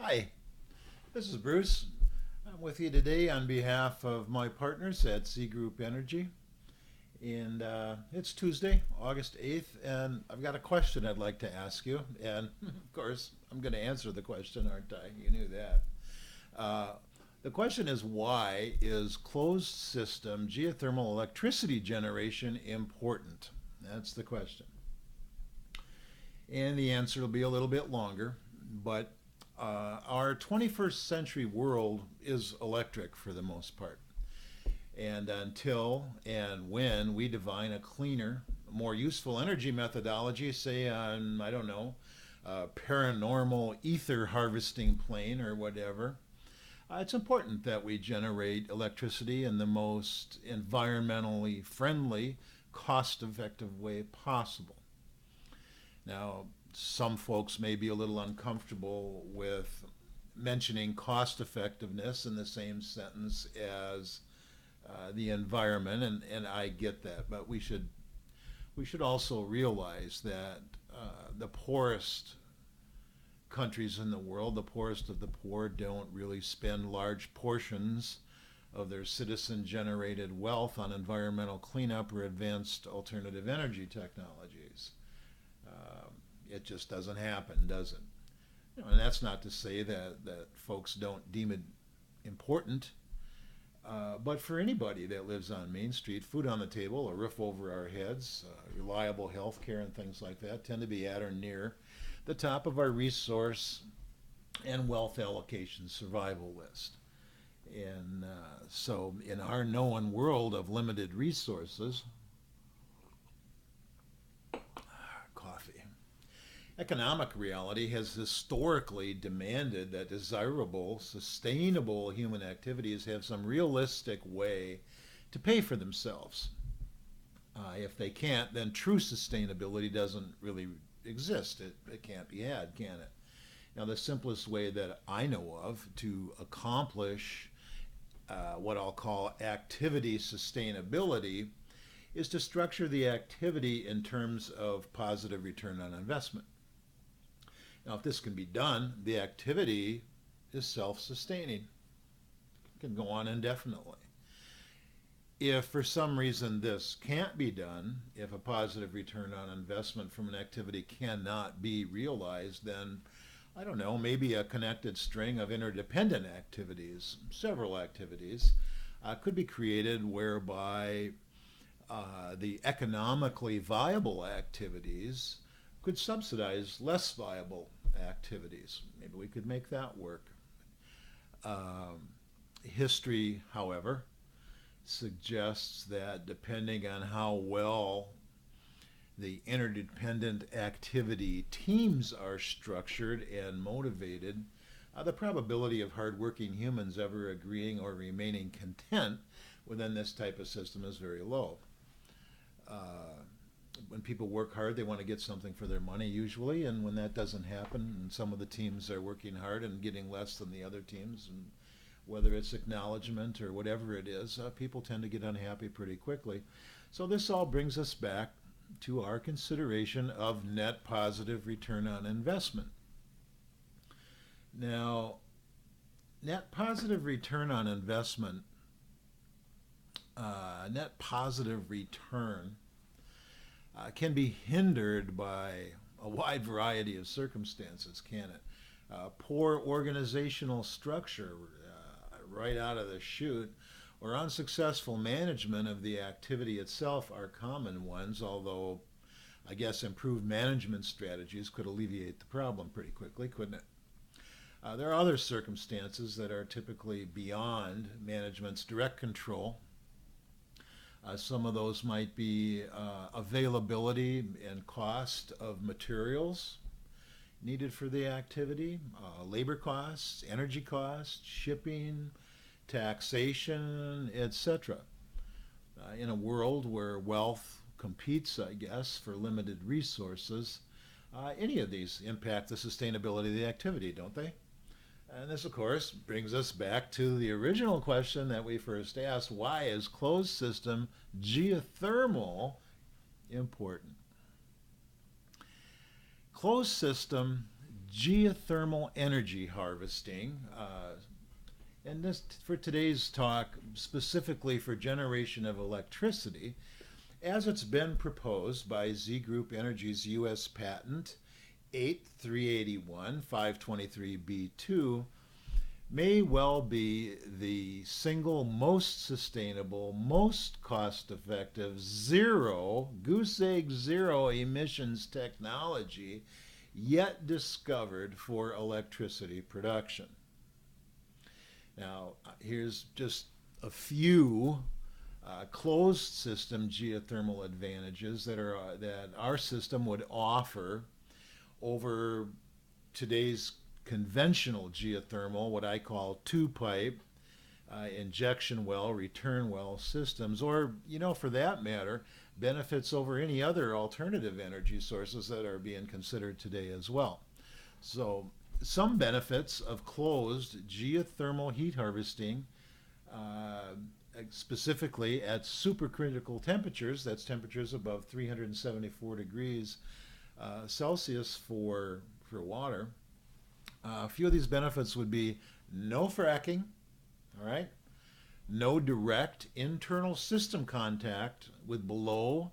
Hi, this is Bruce. I'm with you today on behalf of my partners at C Group Energy. And it's Tuesday, August 8th, and I've got a question I'd like to ask you. And of course, I'm going to answer the question, aren't I? You knew that. Uh, the question is, why is closed system geothermal electricity generation important? That's the question. And the answer will be a little bit longer, but our 21st century world is electric for the most part. And until and when we define a cleaner, more useful energy methodology, say on, I don't know, paranormal ether harvesting plane or whatever, it's important that we generate electricity in the most environmentally friendly, cost effective way possible. Now, some folks may be a little uncomfortable with mentioning cost effectiveness in the same sentence as the environment, and I get that, but we should also realize that the poorest countries in the world, the poorest of the poor, don't really spend large portions of their citizen generated wealth on environmental cleanup or advanced alternative energy technologies. It just doesn't happen, does it? And that's not to say that folks don't deem it important. But for anybody that lives on Main Street, food on the table, a roof over our heads, reliable health care, and things like that tend to be at or near the top of our resource and wealth allocation survival list. And so, in our known world of limited resources, coffee. Economic reality has historically demanded that desirable, sustainable human activities have some realistic way to pay for themselves. If they can't, then true sustainability doesn't really exist. It can't be had, can it? Now, the simplest way that I know of to accomplish what I'll call activity sustainability is to structure the activity in terms of positive return on investment. Now, if this can be done, the activity is self-sustaining. It can go on indefinitely. If for some reason this can't be done, if a positive return on investment from an activity cannot be realized, then I don't know, maybe a connected string of interdependent activities, several activities, could be created whereby the economically viable activities could subsidize less viable activities. Maybe we could make that work. History, however, suggests that depending on how well the interdependent activity teams are structured and motivated, the probability of hardworking humans ever agreeing or remaining content within this type of system is very low. When people work hard, they want to get something for their money usually, and when that doesn't happen, and some of the teams are working hard and getting less than the other teams, and whether it's acknowledgement or whatever it is, people tend to get unhappy pretty quickly. So this all brings us back to our consideration of net positive return on investment. Now, net positive return on investment, net positive return can be hindered by a wide variety of circumstances, can it? Poor organizational structure right out of the chute, or unsuccessful management of the activity itself are common ones, although I guess improved management strategies could alleviate the problem pretty quickly, couldn't it? There are other circumstances that are typically beyond management's direct control. Some of those might be availability and cost of materials needed for the activity, labor costs, energy costs, shipping, taxation, etc. In a world where wealth competes, I guess, for limited resources, any of these impact the sustainability of the activity, don't they? And this, of course, brings us back to the original question that we first asked: why is closed system geothermal important? Closed system geothermal energy harvesting. And this, for today's talk, specifically for generation of electricity, as it's been proposed by Z Group Energy's U.S. Patent 8381 523B2, may well be the single most sustainable, most cost-effective, zero, goose egg zero emissions technology yet discovered for electricity production. Now, here's just a few closed system geothermal advantages that our system would offer over today's conventional geothermal, what I call two-pipe, injection well, return well systems, or, for that matter, benefits over any other alternative energy sources that are being considered today as well. So, some benefits of closed geothermal heat harvesting, specifically at supercritical temperatures, that's temperatures above 374 degrees Celsius for water. A few of these benefits would be no fracking, all right, no direct internal system contact with below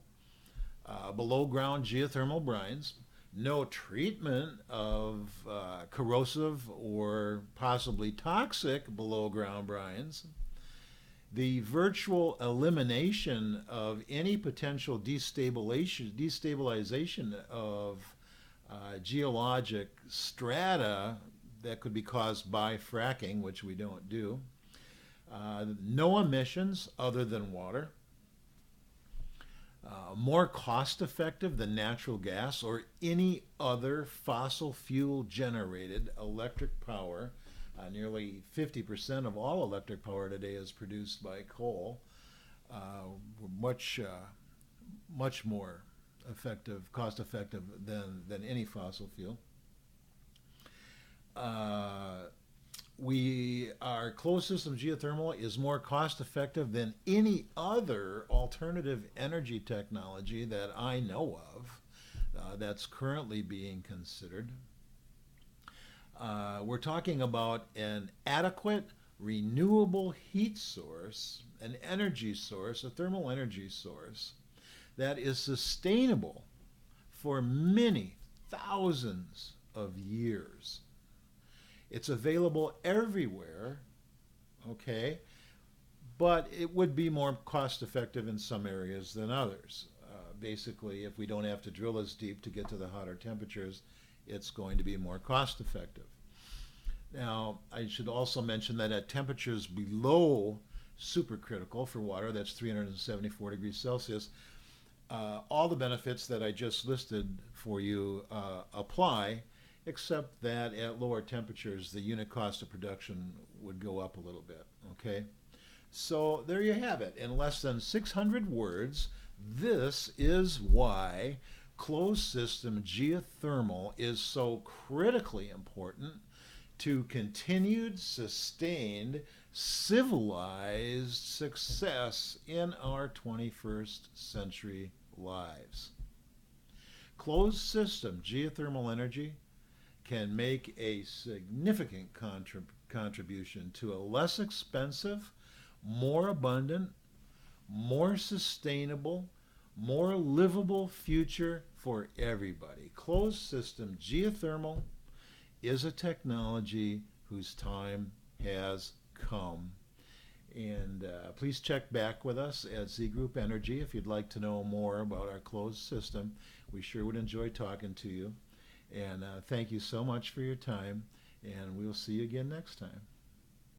ground geothermal brines, no treatment of corrosive or possibly toxic below ground brines, the virtual elimination of any potential destabilization of geologic strata that could be caused by fracking, which we don't do, no emissions other than water, more cost-effective than natural gas or any other fossil fuel generated electric power. Nearly 50% of all electric power today is produced by coal. Much more effective, cost-effective than any fossil fuel. Our closed system geothermal is more cost-effective than any other alternative energy technology that I know of that's currently being considered. We're talking about an adequate renewable heat source, an energy source, a thermal energy source that is sustainable for many thousands of years. It's available everywhere, okay, but it would be more cost effective in some areas than others. Basically, if we don't have to drill as deep to get to the hotter temperatures, it's going to be more cost effective. Now, I should also mention that at temperatures below supercritical for water, that's 374 degrees Celsius, all the benefits that I just listed for you apply, except that at lower temperatures, the unit cost of production would go up a little bit, okay? So there you have it. In less than 600 words, this is why closed system geothermal is so critically important to continued, sustained, civilized success in our 21st century lives. Closed system geothermal energy can make a significant contribution to a less expensive, more abundant, more sustainable, more livable future for everybody. Closed system geothermal is a technology whose time has come. And please check back with us at Z Group Energy if you'd like to know more about our closed system. We sure would enjoy talking to you. And thank you so much for your time, and we'll see you again next time.